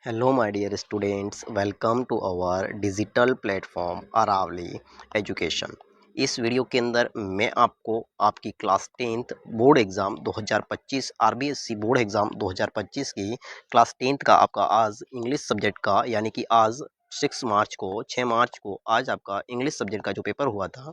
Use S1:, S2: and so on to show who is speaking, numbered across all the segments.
S1: Hello, my dear students. Welcome to our digital platform Aravali education. इस video के अंदर मैं आपको आपकी class 10th board exam 2025 RBSE board exam 2025 की क्लास 10th का आपका आज इंग्लिश सब्जेक्ट का यानी कि आज 6 मार्च को आज आपका इंग्लिश सब्जेक्ट का जो पेपर हुआ था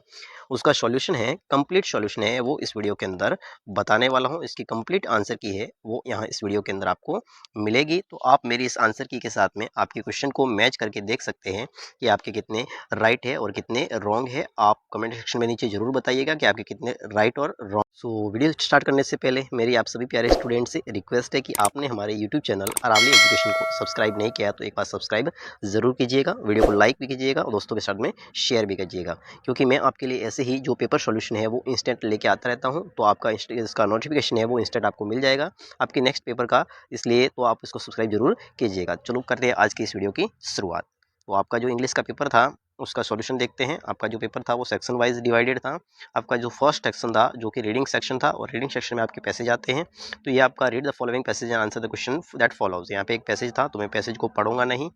S1: उसका सॉल्यूशन है, कंप्लीट सॉल्यूशन है, वो इस वीडियो के अंदर बताने वाला हूँ। इसकी कंप्लीट आंसर की है वो यहाँ इस वीडियो के अंदर आपको मिलेगी। तो आप मेरी इस आंसर की के साथ में आपके क्वेश्चन को मैच करके देख सकते हैं कि आपके कितने राइट है और कितने रॉन्ग है। आप कमेंट सेक्शन में नीचे जरूर बताइएगा कि आपके कितने राइट और रॉन्ग। सो वीडियो स्टार्ट करने से पहले मेरी आप सभी प्यारे स्टूडेंट से रिक्वेस्ट है कि आपने हमारे यूट्यूब चैनल अरावली एजुकेशन को सब्सक्राइब नहीं किया तो एक बार सब्सक्राइब जरूर कीजिएगा, वीडियो को लाइक भी कीजिएगा और दोस्तों के साथ में शेयर भी कीजिएगा, क्योंकि मैं आपके लिए ऐसे ही जो पेपर सॉल्यूशन है वो इंस्टेंट लेके आता रहता हूँ। तो आपका इसका नोटिफिकेशन है वो इंस्टेंट आपको मिल जाएगा आपके नेक्स्ट पेपर का, इसलिए तो आप इसको सब्सक्राइब जरूर कीजिएगा। चलो करते हैं आज की इस वीडियो की शुरुआत। तो आपका जो इंग्लिश का पेपर था उसका सॉल्यूशन देखते हैं। आपका जो पेपर था वो सेक्शन वाइज डिवाइडेड था। आपका जो फर्स्ट सेक्शन था जो कि रीडिंग सेक्शन था, और रीडिंग सेक्शन में आपके पैसेज आते हैं। तो ये आपका read the following passage and answer the question that follows. यहाँ पे एक पैसेज था, तो मैं पैसेज को पढ़ूंगा नहीं।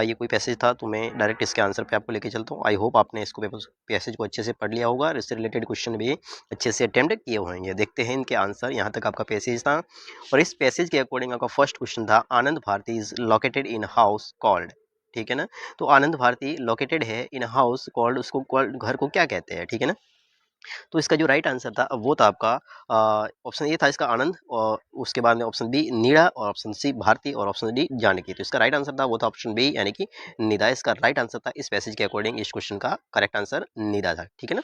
S1: ये कोई पैसेज था तो मैं डायरेक्ट इसके आंसर पे आपको लेके चलता हूँ। आई होप आपने इसको पैसेज को अच्छे से पढ़ लिया होगा और इससे रिलेटेड क्वेश्चन भी अच्छे से अटेम्प्ट किए होंगे। देखते हैं इनके आंसर। यहाँ तक आपका पैसेज था और इस पैसेज के अकॉर्डिंग आपका फर्स्ट क्वेश्चन था, Anand Bharati is located in house called. ठीक है ना। तो आनंद भारती लोकेटेड है इन हाउस कॉल्ड, उसको कॉल्ड घर को क्या कहते हैं। ठीक है ना। तो इसका जो राइट आंसर था वो था आपका ऑप्शन ए था इसका आनंद, और उसके बाद में ऑप्शन बी नीड़ा, और ऑप्शन सी भारती, और ऑप्शन डी जानकी। तो इसका राइट आंसर था वो था ऑप्शन बी यानी कि निदा। इसका राइट आंसर था इस पैसेज के अकॉर्डिंग, इस क्वेश्चन का करेक्ट आंसर निदा था। ठीक है ना।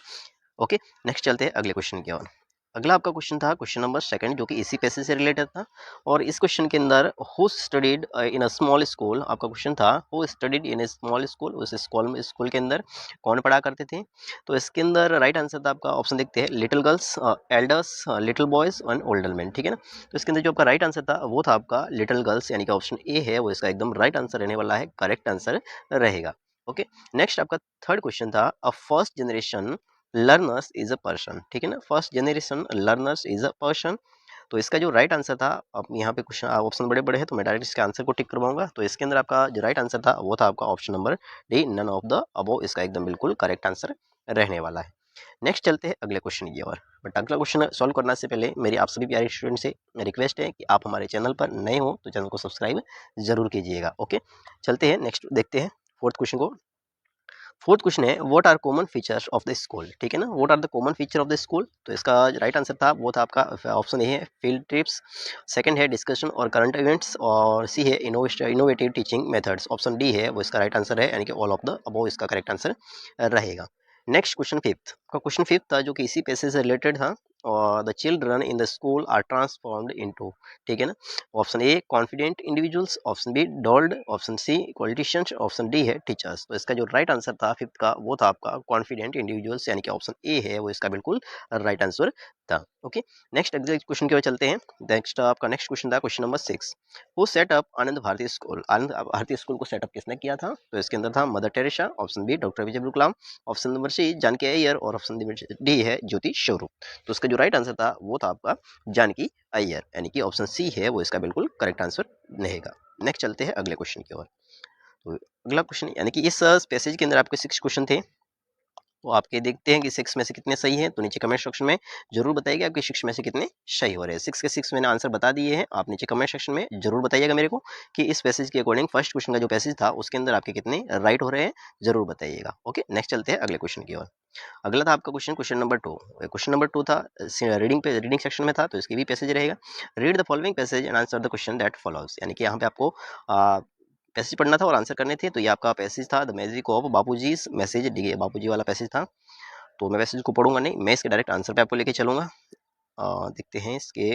S1: ओके, नेक्स्ट चलते हैं अगले क्वेश्चन की ओर। अगला आपका क्वेश्चन था क्वेश्चन नंबर सेकंड, जो कि इसी पैसेज से रिलेटेड था। और इस क्वेश्चन के अंदर who studied in a small school, आपका क्वेश्चन था who studied in A small school. उस स्कूल के अंदर कौन पढ़ा करते थे। तो इसके अंदर राइट आंसर था आपका, ऑप्शन देखते हैं, little girls, elders, little boys and older man. ठीक है ना। तो इसके अंदर जो आपका राइट आंसर था वो था आपका लिटिल गर्ल्स, यानी कि ऑप्शन ए है वो इसका एकदम राइट आंसर रहने वाला है, करेक्ट आंसर रहेगा। ओके, नेक्स्ट आपका थर्ड क्वेश्चन था, a first generation learners is a person. ठीक है ना। First generation learners is a person. तो इसका जो राइट आंसर था, अब यहाँ पे कुछ ऑप्शन बड़े बड़े हैं तो मैं डायरेक्ट इसके आंसर को टिक करवाऊंगा। तो इसके अंदर आपका जो राइट आंसर था वो था आपका option number D, none of the above. इसका एकदम बिल्कुल करेक्ट आंसर रहने वाला है। नेक्स्ट चलते हैं अगले क्वेश्चन की ओर। बट अगला क्वेश्चन सॉल्व करने से पहले मेरी आप सभी प्यारे स्टूडेंट से रिक्वेस्ट है कि आप हमारे चैनल पर नए हो तो चैनल को सब्सक्राइब जरूर कीजिएगा। ओके, चलते हैं नेक्स्ट देखते हैं फोर्थ क्वेश्चन को। फोर्थ क्वेश्चन है, what are common features of the school. ठीक है ना। What are the common feature of the school. तो इसका राइट आंसर था वो था आपका ऑप्शन ए है फील्ड ट्रिप्स, सेकंड है डिस्कशन और करंट इवेंट्स, और सी है innovative teaching methods. Option D है वो इसका राइट आंसर है, यानी कि ऑल ऑफ द अबव इसका करेक्ट आंसर रहेगा। नेक्स्ट क्वेश्चन फिफ्थ का क्वेश्चन फिफ्थ था जो कि इसी पैसेज से रिलेटेड था, और the children in the school are transformed into. ठीक है ना। Option A confident individuals, option B dolled, option C politicians, option D है टीचर्स। तो इसका जो राइट आंसर था फिफ्थ का वो था आपका कॉन्फिडेंट इंडिविजुअल्स, यानी कि ऑप्शन ए है वो इसका बिल्कुल राइट आंसर था। ओके, नेक्स्ट एग्जैक्ट क्वेश्चन की ओर चलते हैं। नेक्स्ट आपका नेक्स्ट क्वेश्चन था question number 6, who set up Anand Bharati school. Anand Bharati school को सेटअप किसने किया था। तो इसके अंदर था Mother Teresa, option B doctor Vijay Kalam, option number C Janaki Iyer, और ऑप्शन डी है ज्योति स्वरूप। तो इसका जो राइट आंसर था वो था आपका जानकी अय्यर, यानी कि ऑप्शन सी है वो इसका बिल्कुल करेक्ट आंसर रहेगा। नेक्स्ट चलते हैं अगले क्वेश्चन की ओर। तो अगला क्वेश्चन यानी कि इस पैसेज के अंदर आपके 6 क्वेश्चन थे। तो आपके देखते हैं कि 6 में से कितने सही हैं। तो नीचे कमेंट सेक्शन में जरूर बताइएगा आपके 6 में से कितने सही हो रहे हैं। 6 के 6 मैंने आंसर बता दिए हैं। आप नीचे कमेंट सेक्शन में जरूर बताइएगा मेरे को कि इस पैसेज के अकॉर्डिंग फर्स्ट क्वेश्चन का जो पैसेज था उसके अंदर आपके कितने राइट हो रहे हैं, जरूर बताइएगा। ओके, नेक्स्ट चलते हैं अगले क्वेश्चन की ओर। अगला था आपका question question number 2। Question number 2 था रीडिंग सेक्शन में था, तो इसकी भी पैसेज रहेगा, read the following passage and answer the question that follows. यानी कि यहाँ पे आपको पैसेज पढ़ना था और आंसर करने थे। तो ये आपका पैसेज था the magic of Bapuji message, Bapuji वाला पैसेज था। तो मैं पैसेज को पढ़ूंगा नहीं, मैं इसके डायरेक्ट आंसर पे आपको लेके चलूंगा। देखते हैं इसके।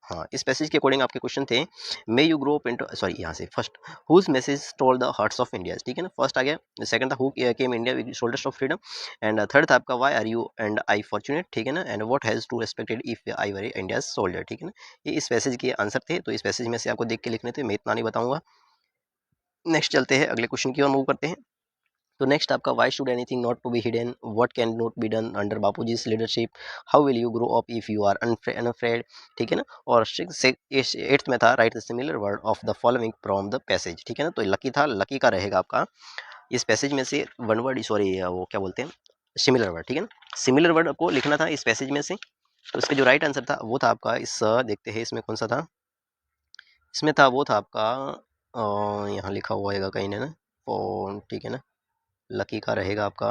S1: हाँ, इस पैसेज के अकॉर्डिंग आपके क्वेश्चन थे, may you grow up into, sorry यहाँ से first, whose message told the hearts of India. ठीक है ना, फर्स्ट आ गया। सेकंड था who came India with shoulders of freedom, and third था आपका why are you and I fortunate. ठीक है ना, and what has to respected if I were India soldier. ठीक है ना, ये इस पैसेज के आंसर थे। तो इस पैसेज में से आपको देख के लिखने थे, मैं इतना नहीं बताऊंगा। नेक्स्ट चलते हैं अगले क्वेश्चन की ओर मूव करते हैं। तो नेक्स्ट आपका why should anything not to be hidden, what can not be done under Bapuji's leadership, how will you grow up if you are unafraid, ठीक है ना। और एट्थ में था write the similar word of the following from the passage, ठीक है ना। तो लकी था, लकी का रहेगा आपका इस पैसेज में से वन वर्ड, सॉरी वो क्या बोलते हैं, सिमिलर वर्ड, ठीक है ना। सिमिलर वर्ड आपको लिखना था इस पैसेज में से। तो इसका जो राइट आंसर था वो था आपका इस, देखते हैं इसमें कौन सा था, इसमें था वो था आपका यहाँ लिखा हुआ है कहीं ना, ठीक है ना। लकी का रहेगा आपका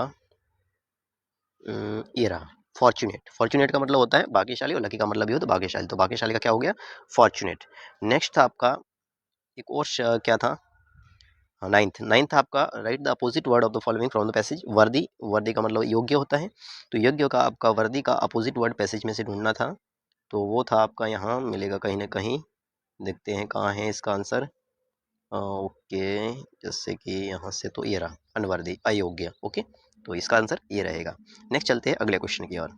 S1: ये रहा फॉर्चुनेट। फॉर्चुनेट का मतलब होता है भाग्यशाली और लकी का मतलब भी हो तो भाग्यशाली, तो भाग्यशाली का क्या हो गया, फॉर्चुनेट। नेक्स्ट था आपका एक और क्या था, नाइन्थ, नाइन्थ आपका right the opposite word of the following from the passage, वर्दी, वर्दी का मतलब योग्य होता है, तो योग्य का आपका वर्दी का अपोजिट वर्ड पैसेज में से ढूंढना था। तो वो था आपका यहाँ मिलेगा कहीं ना कहीं, देखते हैं कहाँ है इसका आंसर। ओके, जैसे कि यहाँ से तो ये रहा अनवर्दी, अयोग्य, ओके, तो इसका आंसर ये रहेगा। नेक्स्ट चलते हैं अगले क्वेश्चन की ओर।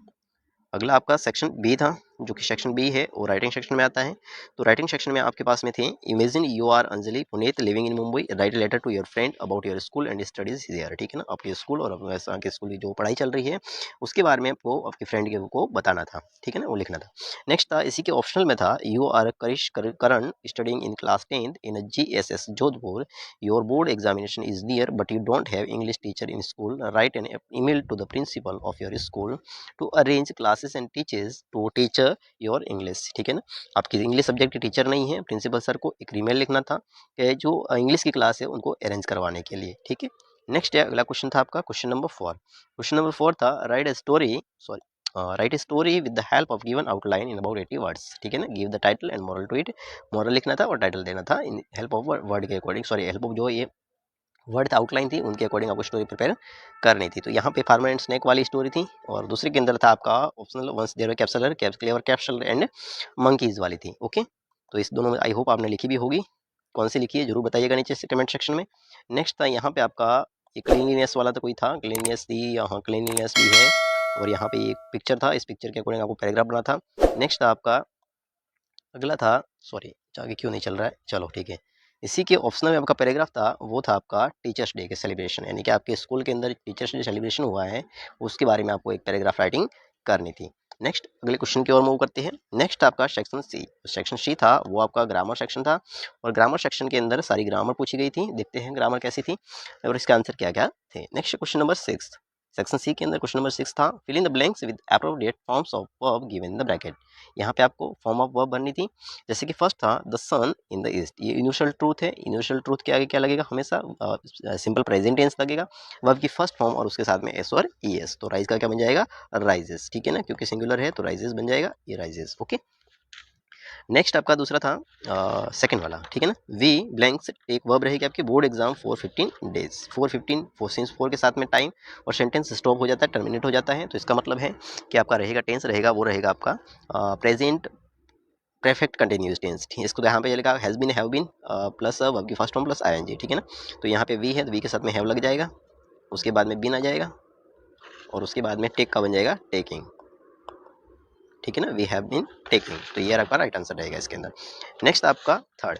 S1: अगला आपका सेक्शन बी था, जो कि सेक्शन बी है वो राइटिंग सेक्शन में आता है। तो राइटिंग सेक्शन में आपके पास में थे, imagine you are Anjali Puneet living in Mumbai, write letter to your friend about your school and studies here, ठीक है ना। आपके स्कूल और आपके स्कूल की जो पढ़ाई चल रही है उसके बारे में आपको आपके फ्रेंड को बताना था, ठीक है ना, वो लिखना था। नेक्स्ट था इसी के ऑप्शनल में था, you are Karan studying in class 10th in GSS Jodhpur, your board examination is near but you don't have English teacher in school, write an email to the principal of your school to arrange classes and teachers to teacher your English, ठीक है ना। आपकी English subject के teacher नहीं है, principal sir को एक email लिखना था कि जो इंग्लिश की क्लास है उनको अरेंज करवाने के लिए, ठीक है। नेक्स्ट है अगला क्वेश्चन था आपका क्वेश्चन नंबर 4। क्वेश्चन नंबर 4 था write a story, sorry write a story with the help of given outline in about 80 words, ठीक है ना। Give the title and moral to it, moral लिखना था और टाइटल देना था इन हेल्प ऑफ वर्ड के अकॉर्डिंग, सॉरी हेल्प ऑफ जो ये वर्ड आउटलाइन थी उनके अकॉर्डिंग आपको स्टोरी प्रिपेयर करनी थी। तो यहाँ पे फार्मर एंड स्नेक वाली स्टोरी थी और दूसरे के अंदर था आपका optional once there were cap seller clever capsule and monkeys वाली थी, ओके। तो इस दोनों में आई होप आपने लिखी भी होगी, कौन सी लिखी है जरूर बताइएगा नीचे से कमेंट सेक्शन में। नेक्स्ट था यहाँ पे आपका ये क्लीनलीनेस वाला तो कोई था, क्लीनलीनेस थी, यहाँ क्लीनलीनेस भी है और यहाँ पे एक पिक्चर था, इस पिक्चर के अकॉर्डिंग आपको पैराग्राफ बना था। नेक्स्ट था आपका अगला था, सॉरी आगे क्यों नहीं चल रहा है, चलो ठीक है। इसी के ऑप्शनल में आपका पैराग्राफ था वो था आपका टीचर्स डे के सेलिब्रेशन, यानी कि आपके स्कूल के अंदर टीचर्स डे सेलिब्रेशन हुआ है उसके बारे में आपको एक पैराग्राफ राइटिंग करनी थी। नेक्स्ट अगले क्वेश्चन की ओर मूव करते हैं। नेक्स्ट आपका सेक्शन सी, सेक्शन सी था वो आपका ग्रामर सेक्शन था और ग्रामर सेक्शन के अंदर सारी ग्रामर पूछी गई थी, देखते हैं ग्रामर कैसी थी और इसका आंसर क्या क्या थे। Next question number 6, section C के अंदर क्वेश्चन नंबर 6 था, fill in the blanks with appropriate forms of verb given in the bracket. यहाँ पे आपको फॉर्म ऑफ वर्ब बननी थी, जैसे कि फर्स्ट था the sun in the east, ये इनिशियल ट्रूथ है, इनिशियल ट्रूथ के आगे क्या लगेगा, हमेशा सिंपल प्रेजेंट टेंस लगेगा, वर्ब की फर्स्ट फॉर्म और उसके साथ में एस और ई एस, तो राइज का क्या बन जाएगा, राइजेस, ठीक है ना, क्योंकि सिंगुलर है तो राइजेस बन जाएगा, ये राइजेस, ओके। नेक्स्ट आपका दूसरा था सेकंड वाला, ठीक है ना, वी ब्लैंक्स एक वर्ब रहेगी आपकी board exam for 15 days, 415 four since 4 के साथ में टाइम और सेंटेंस स्टॉप हो जाता है, टर्मिनेट हो जाता है, तो इसका मतलब है कि आपका रहेगा टेंस रहेगा वो रहेगा आपका प्रेजेंट परफेक्ट कंटिन्यूअस टेंस, इसको यहाँ पे लिखा has been have been plus verb की फर्स्ट फॉर्म प्लस आईएनजी, ठीक है ना। तो यहाँ पे वी है तो वी के साथ में हैव लग जाएगा, उसके बाद में बीन आ जाएगा और उसके बाद में टेक का बन जाएगा टेकिंग, ठीक है ना, वी हैव बीन टेकिंग, तो ये आपका राइट आंसर रहेगा इसके अंदर। नेक्स्ट आपका third,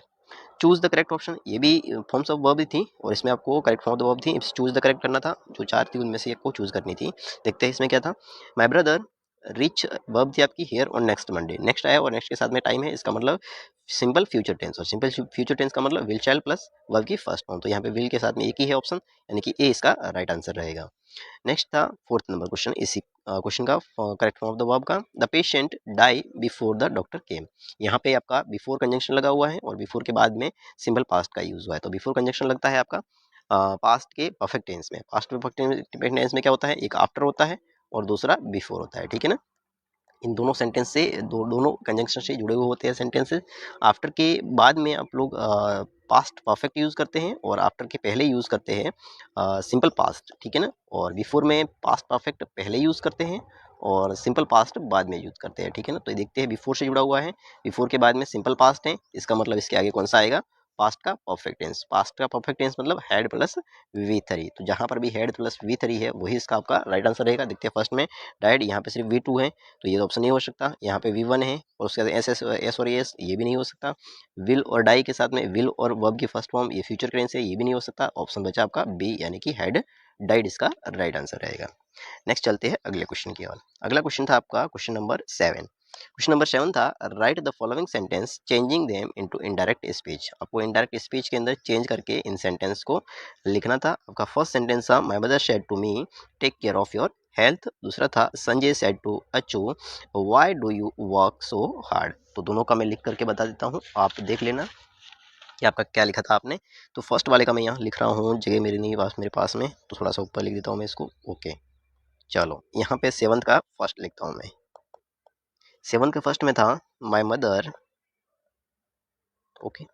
S1: choose the correct option, ये भी फॉर्म्स ऑफ वर्ब थी और इसमें आपको करेक्ट फॉर्म ऑफ वर्ब थी, चूज द करेक्ट करना था, जो चार थी उनमें से एक को चूज करनी थी। देखते हैं इसमें क्या था, माय ब्रदर रिच वर्ब थी आपकी हियर और नेक्स्ट मंडे, नेक्स्ट आया और नेक्स्ट के साथ में टाइम है, इसका मतलब सिंपल फ्यूचर टेंस और सिंपल फ्यूचर टेंस का मतलब विल चाइल्ड प्लस वर्ब की फर्स्ट फॉर्म, तो यहाँ पे विल के साथ में एक ही है ऑप्शन, यानी कि ए इसका राइट आंसर रहेगा। नेक्स्ट था फोर्थ नंबर क्वेश्चन, इसी क्वेश्चन का correct form of the verb का, the patient die before the doctor came, यहाँ पे आपका बिफोर कंजंक्शन लगा हुआ है और बिफोर के बाद में सिंपल पास्ट का यूज हुआ है, तो बिफोर कंजंक्शन लगता है आपका पास्ट के परफेक्ट टेंस में, पास्ट परफेक्ट टेंस में क्या होता है, एक आफ्टर होता है और दूसरा बिफोर होता है, ठीक है ना। इन दोनों सेंटेंस से दोनों कंजंक्शन से जुड़े हुए होते हैं सेंटेंसेस, आफ्टर के बाद में आप लोग पास्ट परफेक्ट यूज़ करते हैं और आफ्टर के पहले यूज़ करते हैं सिंपल पास्ट, ठीक है ना, और बिफोर में पास्ट परफेक्ट पहले यूज़ करते हैं और सिंपल पास्ट बाद में यूज़ करते हैं, ठीक है ना। तो देखते हैं बिफोर से जुड़ा हुआ है, बिफोर के बाद में सिंपल पास्ट है, इसका मतलब इसके आगे कौन सा आएगा, पास्ट का परफेक्ट टेंस, पास्ट का परफेक्ट टेंस मतलब हेड प्लस वी थ्री, तो जहाँ पर भी हेड प्लस वी थ्री है वही इसका आपका राइट आंसर रहेगा। देखते हैं फर्स्ट में डाइड, यहाँ पे सिर्फ वी टू है तो ये ऑप्शन नहीं हो सकता, यहाँ पे V1 है और उसके बाद एस और एस ये भी नहीं हो सकता, विल और डाई के साथ में विल और वर्ब की फर्स्ट फॉर्म ये फ्यूचर टेंस है ये भी नहीं हो सकता, ऑप्शन बचा आपका बी यानी कि हेड डाइड इसका राइट आंसर रहेगा। नेक्स्ट चलते हैं अगले क्वेश्चन की ओर। अगला क्वेश्चन था आपका क्वेश्चन नंबर 7। क्वेश्चन नंबर 7 था write the following sentence changing them into indirect speech. आपको इनडायरेक्ट स्पीच के अंदर चेंज करके इन सेंटेंस को लिखना था। आपका फर्स्ट सेंटेंस था my mother said to me take care of your health. दूसरा था Sanjay said to Achchu why do you work so hard. तो दोनों का मैं लिख करके बता देता हूँ, आप देख लेना कि आपका क्या लिखा था आपने। तो फर्स्ट वाले का मैं यहाँ लिख रहा हूँ, जगह मेरी नहीं पास मेरे पास में, तो थोड़ा सा ऊपर लिख देता हूँ मैं इसको। ओके चलो यहाँ पे 7 का फर्स्ट लिखता हूँ मैं। 7 के फर्स्ट में था my mother, okay,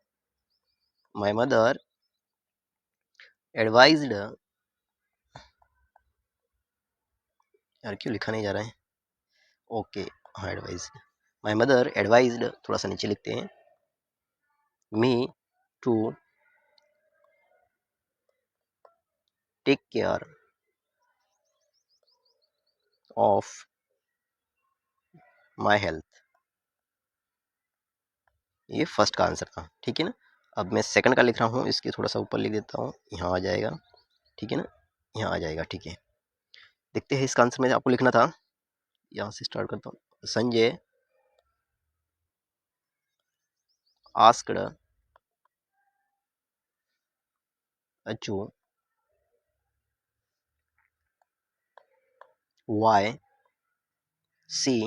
S1: my mother advised, यार क्यों लिखा नहीं जा रहा है, ओके हाँ एडवाइज्ड, माय मदर एडवाइज्ड, थोड़ा सा नीचे लिखते हैं, me to take care of my health. ये फर्स्ट का आंसर था, ठीक है ना। अब मैं सेकंड का लिख रहा हूँ, इसके थोड़ा सा ऊपर लिख देता हूँ, यहाँ आ जाएगा, ठीक है ना, यहाँ आ जाएगा, ठीक है। देखते हैं इसका आंसर में आपको लिखना था, यहाँ से स्टार्ट करता हूँ। Sanjay asked Achchu why see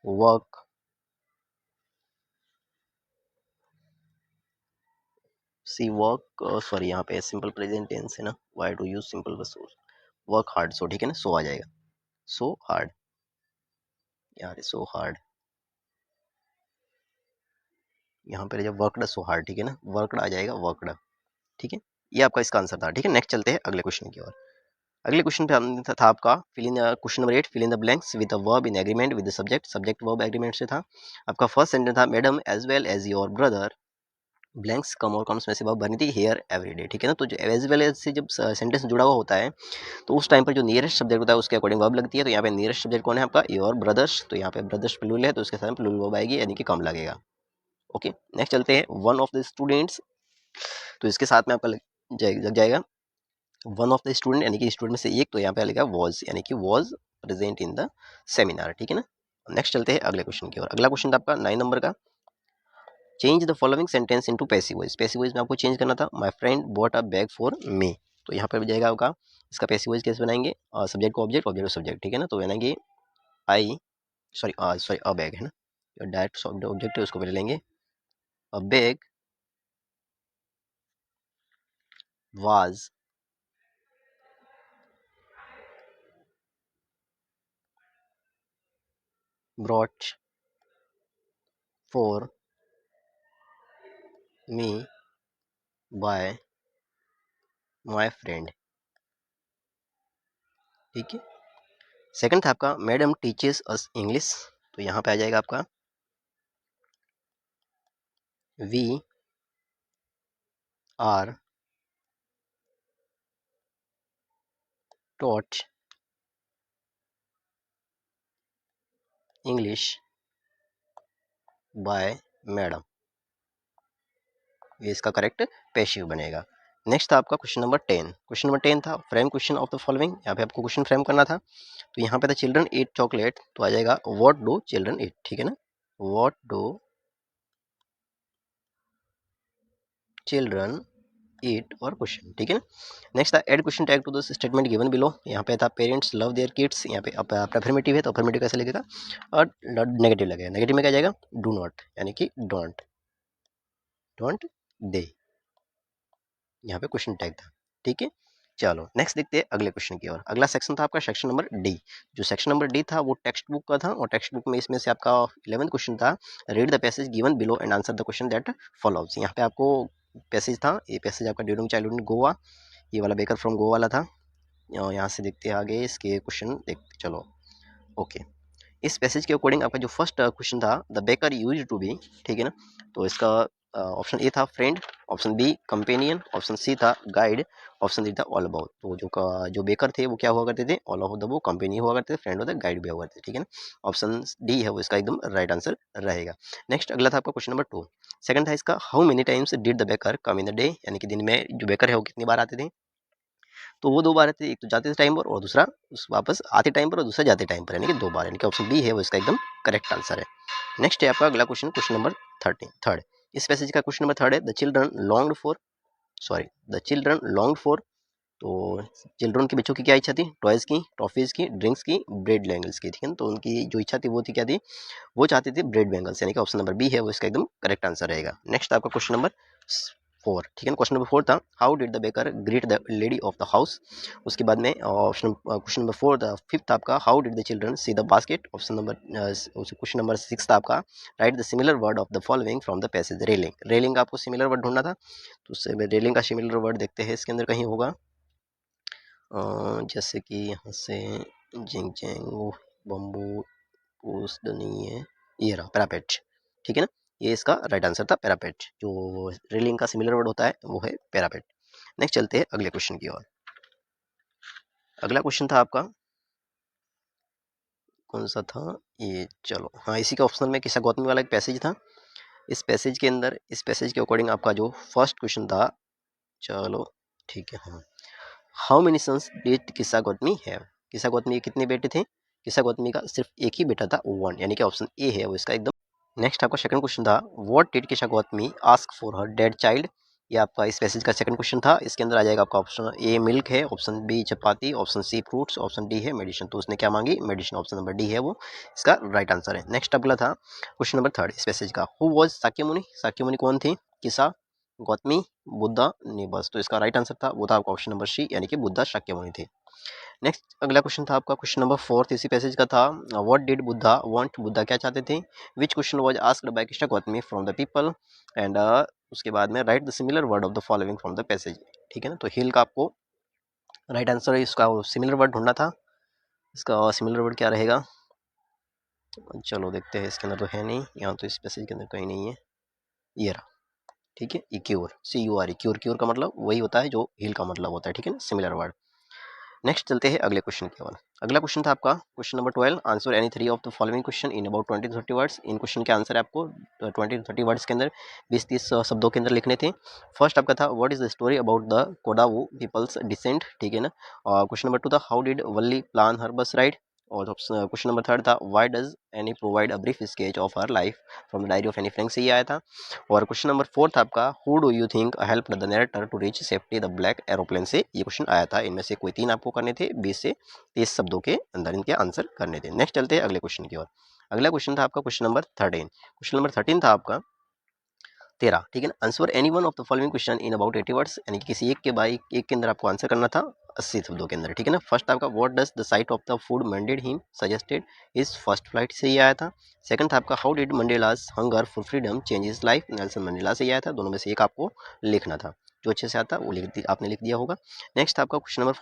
S1: work sorry यहाँ पे सिंपल प्रेजेंट टेंस है ना, व्हाई डू यू सिंपल बस वर्क हार्ड, सो ठीक है ना, सो आ जाएगा, सो हार्ड, यार सो हार्ड, यहाँ पे जब वर्कड सो हार्ड, ठीक है ना, वर्कड आ जाएगा, वर्कड, ठीक है। ये आपका इसका आंसर था, ठीक है। नेक्स्ट चलते हैं अगले क्वेश्चन की ओर। अगले क्वेश्चन पे था आपका fill in question number 8 fill in the blanks with the verb in agreement with the subject. Subject verb agreement से था। आपका फर्स्ट सेंटेंस था madam as well as your brother blanks come और कम्स में से वर्ब भरनी थी hair every day, ठीक है ना। तो जो एज वेल एज से जब सेंटेंस जुड़ा हुआ होता है तो उस टाइम पर जो नियरेस्ट सब्जेक्ट होता है उसके अकॉर्डिंग वर्ब लगती है। तो यहाँ पे नियरेस्ट सब्जेक्ट कौन है आपका, योर ब्रदर्स, तो यहाँ पे ब्रदर्स प्लूरल है तो उसके साथ प्लूरल वर्ब आएगी, यानी कि कम लगेगा। ओके नेक्स्ट चलते हैं वन ऑफ द स्टूडेंट्स, तो इसके साथ में आपका लग जाएगा वन ऑफ द स्टूडेंट, यानी कि स्टूडेंट में से एक, तो यहाँ पे लिखा वॉज, यानी कि was present in the seminar, ठीक है ना। नेक्स्ट चलते हैं अगले क्वेश्चन की ओर। अगला क्वेश्चन था आपका 9 नंबर का change the following sentence into passive voice. Passive voice में आपको चेंज करना था my friend bought a bag for me, तो यहाँ पर जाएगा आपका इसका पैसिव वॉइस कैसे बनाएंगे, सब्जेक्ट को ऑब्जेक्ट, ऑब्जेक्ट को सब्जेक्ट, ठीक है ना। तो बनाएंगे आई सॉरी अ बैग है ना, डायरेक्ट ऑब्जेक्ट है उसको पहले लेंगे, a bag was brought for me by my friend, ठीक है। सेकंड था आपका मैडम टीचेस अस इंग्लिश, तो यहाँ पे आ जाएगा आपका we are taught English by madam, ये इसका करेक्ट पैसिव बनेगा। नेक्स्ट था आपका क्वेश्चन नंबर 10। क्वेश्चन नंबर 10 था frame question of the following, यहाँ पे आपको क्वेश्चन फ्रेम करना था। तो यहाँ पे था चिल्ड्रन ईट चॉकलेट, तो आ जाएगा व्हाट डू चिल्ड्रन ईट, ठीक है ना, व्हाट डू चिल्ड्रन ईट और क्वेश्चन, ठीक है ना। नेक्स्ट था add question tag to the statement given below, यहाँ पे था पेरेंट्स लव देयर किड्स, यहाँ पे अफर्मेटिव है तो अफर्मेटिव कैसे लगेगा, और नेगेटिव लगेगा, नेगेटिव में क्या जाएगा डू नॉट, यानी कि डोंट, डोंट दे, यहाँ पे क्वेश्चन टैग था, ठीक है। चलो नेक्स्ट देखते हैं अगले क्वेश्चन की ओर। अगला सेक्शन था आपका सेक्शन नंबर डी। जो सेक्शन नंबर डी था वो टेक्स्ट बुक का था, और टेक्स्ट बुक में इसमें से आपका 11th क्वेश्चन था read the passage given below and answer the question that follows. यहाँ पे आपको पैसेज था, ये पैसेज आपका ड्यूरिंग चाइल्डहुड इन गोवा, ये वाला बेकर फ्रॉम गोवा वाला था। यहाँ से देखते हैं आगे इसके क्वेश्चन देखते चलो। ओके इस पैसेज के अकॉर्डिंग आपका जो फर्स्ट क्वेश्चन था the baker use to be, ठीक है ना, तो इसका ऑप्शन ए था friend, option B companion, option C था गाइड, ऑप्शन डी था ऑल अबाउट। तो जो बेकर थे वो क्या हुआ करते थे, ऑल ऑफ द वो कंपेनी हुआ करते थे, फ्रेंड होता है, गाइड भी हुआ करते थे, ठीक है ना। ऑप्शन डी है वो इसका एकदम राइट आंसर रहेगा। नेक्स्ट अगला था आपका क्वेश्चन नंबर 2। सेकंड था इसका, how many times did the baker come in the day, यानी कि दिन में जो बेकर है वो कितनी बार आते थे। तो वो 2 बार आते थे, एक तो जाते थे टाइम पर और दूसरा वापस आते टाइम पर और दूसरा जाते टाइम पर, यानी कि 2 बार, यानी कि ऑप्शन बी है वो इसका एकदम करेक्ट आंसर है। नेक्स्ट है आपका अगला क्वेश्चन, क्वेश्चन नंबर 3 इस पैसेज का क्वेश्चन नंबर 3 है, the children longed for, sorry, the children longed for. तो चिल्ड्रन के बच्चों की क्या इच्छा थी, टॉयज की, टॉफीज की, ड्रिंक्स की, ब्रेड बैंगल्स की, ठीक है ना। तो उनकी जो इच्छा थी वो थी क्या थी, वो चाहते थे ब्रेड बैंगल्स, यानी कि ऑप्शन नंबर बी है वो इसका एकदम करेक्ट आंसर रहेगा। नेक्स्ट आपका क्वेश्चन नंबर 4, ठीक है ना। क्वेश्चन नंबर 4 था, how did the baker greet the lady of the house. उसके बाद में ऑप्शन क्वेश्चन नंबर 4 था, 5th आपका, how did the children see the basket. Option number question number 6 था आपका, right the similar word of the following from the passage. Railing, railing आपको similar word ढूंढना था, तो उससे रेलिंग का सिमिलर वर्ड देखते हैं इसके अंदर कहीं होगा, जैसे कि यहाँ से जिंग जैंग बम्बू पोस्ट नहीं है, ये रहा पैरापेट, ठीक है ना। ये इसका राइट आंसर था पैरापेट, जो रेलिंग का सिमिलर वर्ड होता है वो है पैरापेट। नेक्स्ट चलते हैं अगले क्वेश्चन की ओर। अगला क्वेश्चन था आपका कौन सा था, ये चलो हाँ, इसी के ऑप्शनल में किस्सा गौतमी वाला एक पैसेज था। इस पैसेज के अंदर, इस पैसेज के अकॉर्डिंग आपका जो फर्स्ट क्वेश्चन था, चलो ठीक है, हाँ, हाउ मेनी सन्स डिड किस्सा गौतमी है। किस्सा गौतमी के कितने बेटे थे, किस्सा गौतमी का सिर्फ एक ही बेटा था, 1, यानी कि ऑप्शन ए है वो इसका एकदम। नेक्स्ट आपका सेकंड क्वेश्चन था, what did Kisha Gautami ask for her dead child. ये आपका इस पैसेज का सेकंड क्वेश्चन था। इसके अंदर आ जाएगा आपका ऑप्शन ए मिल्क है, option B chapati, option C fruits, option D है मेडिसिन। तो उसने क्या मांगी, मेडिसिन, ऑप्शन नंबर डी है वो इसका राइट आंसर है। नेक्स्ट अगला था क्वेश्चन नंबर 3 इस पैसेज का, हु वॉज साक्यमुनि। साक्यमुनि कौन थे, किसा गौतमी, बुद्धा, निबस। तो इसका राइट आंसर था वो था आपका ऑप्शन नंबर सी, यानी कि बुद्धा शाक्यमुनि थे। नेक्स्ट अगला क्वेश्चन था आपका क्वेश्चन नंबर 4 इसी पैसेज का था, what did Buddha want. Buddha क्या चाहते थे, which question was asked by Krishna Gautami from the people, and उसके बाद में write the similar word of the following from the passage, ठीक है ना। तो हिल का आपको राइट आंसर है, इसका सिमिलर वर्ड ढूंढना था। इसका सिमिलर वर्ड क्या रहेगा, चलो देखते हैं, इसके अंदर तो है नहीं, यहाँ तो इस पैसेज के अंदर कहीं नहीं है, ये रहा, ठीक है, क्योर, CUR, क्योर, क्योर का मतलब वही होता है जो हिल का मतलब होता है, ठीक है ना, सिमिलर वर्ड। नेक्स्ट चलते हैं अगले क्वेश्चन की ओर। अगला क्वेश्चन था आपका question number 12, answer any 3 of the following question in about 20 to 30 words. In question के आंसर आपको 20 to 30 वर्ड्स के अंदर 20-30 शब्दों के अंदर लिखने थे। फर्स्ट आपका था, what is the story about the Kodavu peoples descent, ठीक है ना। और क्वेश्चन नंबर 2 था, how did Valli plan her bus ride. और क्वेश्चन नंबर 3 था, why does Anne provide a brief sketch of her life from the diary of Anne Frank, से ये आया था। और क्वेश्चन नंबर 4 था आपका, who do you think help the narrator to reach safety the black aeroplane, से ये question आया था। इनमें से कोई 3 आपको करने थे, 20 से 30 शब्दों के अंदर इनके आंसर करने थे। नेक्स्ट चलते हैं अगले क्वेश्चन की ओर। अगला क्वेश्चन था आपका क्वेश्चन नंबर 13। क्वेश्चन नंबर 13 था आपका 13, ठीक है ना। Answer any one of the following question in about 80 words, यानी कि किसी एक के बाई एक के अंदर आपको आंसर करना था 80 शब्दों के अंदर, ठीक है ना। फर्स्ट आपका, what does the sight of the food मंडेड him suggested is first flight, से ये आया था। सेकंड था आपका, how did Mandela's hunger for freedom change his life, Nelson Mandela, से ये आया था। दोनों में से एक आपको लिखना था, जो अच्छे से आता वो आपने लिख दिया होगा। नेक्स्ट आपका क्वेश्चन नंबर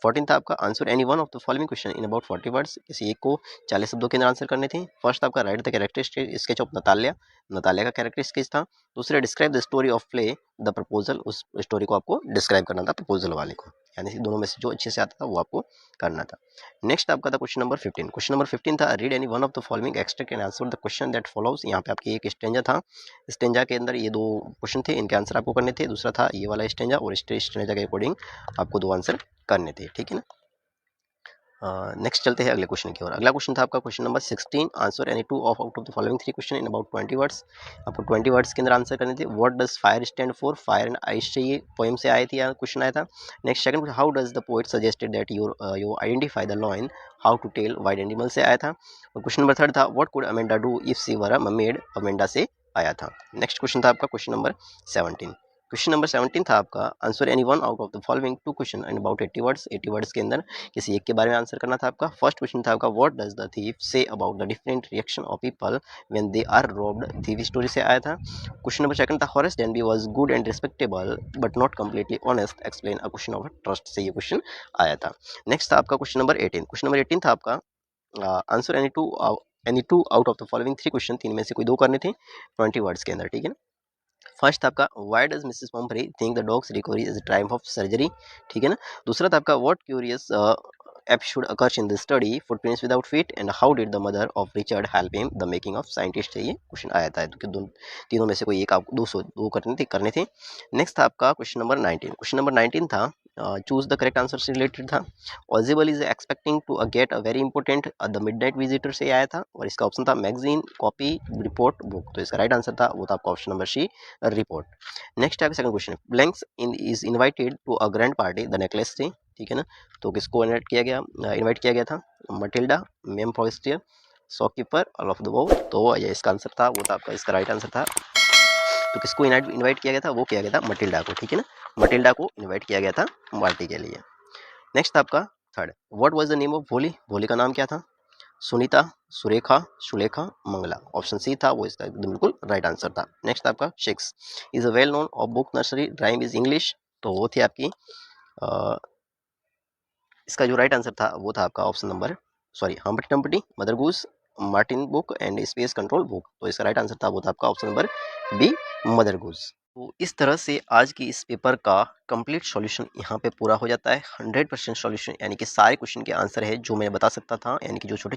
S1: 14 था आपका, answer any one of the following question in about 40 words, किसी एक को 40 शब्दों के अंदर आंसर करने थे। फर्स्ट आपका, right the character sketch of Natalya, Natalya का कैरेक्टर स्केच था। दूसरा, describe the story of play the proposal, उस स्टोरी को आपको डिस्क्राइब करना था, प्रपोजल वाले को, यानी कि दोनों में से जो अच्छे से आता था वो आपको करना था। नेक्स्ट आपका था क्वेश्चन नंबर 15। क्वेश्चन नंबर 15 था, read any one of the following extract and answer the question that follows. यहाँ पे आपकी एक स्टेंजा था, स्टेंजा के अंदर ये 2 क्वेश्चन थे, इनके आंसर आपको करने थे। दूसरा था ये वाला स्टेंजा, और स्टेंजा के अकॉर्डिंग आपको 2 आंसर करने थे, ठीक है ना। नेक्स्ट चलते हैं अगले क्वेश्चन की ओर। अगला क्वेश्चन था आपका question number 16, answer any 2 of out of the following 3 question in about 20 words. आपको 20 वर्ड्स के अंदर आंसर करने थे। What does fire stand for, fire and ice से ये पोएम से आए थे, या क्वेश्चन आया था। Next second, how does the poet suggested that you identify the lion how to tell wild animal, से आया था। और क्वेश्चन नंबर 3 था, what could Amanda do if she were a mermaid, Amanda से आया था। नेक्स्ट क्वेश्चन था आपका क्वेश्चन नंबर 17। क्वेश्चन नंबर 17 था आपका, answer any one out of the following 2 question in about 80 words. 80 words के अंदर किसी एक के बारे में आंसर करना था आपका। फर्स्ट क्वेश्चन था आपका, what does the thief say about the different reaction of people when they are robbed, thief story से आया था। क्वेश्चन नंबर सेकंड था, Horace Danby was good and respectable but not completely honest, explain a question of trust, से ये question आया था। Next था आपका क्वेश्चन नंबर 18। क्वेश्चन नंबर 18 था आपका, answer any two out of the following 3 question, 3 में से कोई 2 करने थे 20 वर्ड्स के अंदर, ठीक है ना। फर्स्ट था आपका why does Mrs Pumphrey think the dog's recovery is a time of surgery, ठीक है ना। दूसरा था आपका what curious episode occurs in the study footprints without feet and how did the mother of Richard help him the making of scientist है, ये question आया था तो कि तीनों में से कोई एक आपको दो करने थे। नेक्स्ट था आपका क्वेश्चन नंबर 19। क्वेश्चन नंबर 19 था चूज द करेक्ट आंसर से रिलेटेड था। Ausable is expecting to get a very important the midnight visitor से आया था और इसका ऑप्शन था मैगजीन कॉपी रिपोर्ट बुक, तो इसका राइट आंसर था वो था आपका option number C report. Next है second question blanks is invited to a grand party the necklace से, ठीक है ना। तो किसको इनवाइट किया गया था, Matilda, ma'am Forestier, shopkeeper, all of the वो, तो ये इसका आंसर था वो था आपका इसका राइट आंसर था। तो किसको इनवाइट किया गया था, वो किया गया था मटिल्डा को, ठीक है ना। मटिल्डा को इनवाइट किया गया था पार्टी के लिए। नेक्स्ट आपका third what was the name of भोली, भोली का नाम क्या था, सुनीता, सुरेखा, सुलेखा, मंगला, ऑप्शन सी था वो इसका एकदम बिल्कुल राइट आंसर था। नेक्स्ट आपका six is a well known of book nursery drawing is English, तो वो थी आपकी इसका जो राइट आंसर था वो था आपका option number Humpty Dumpty, Mother Goose, Martin book and space control book, तो इसका राइट आंसर था वो था आपका option number B, Mother Goose. तो इस तरह से आज की इस पेपर का कंप्लीट सॉल्यूशन यहाँ पे पूरा हो जाता है। 100% सॉल्यूशन यानी कि सारे क्वेश्चन के आंसर है जो मैं बता सकता था, यानी कि जो छोटे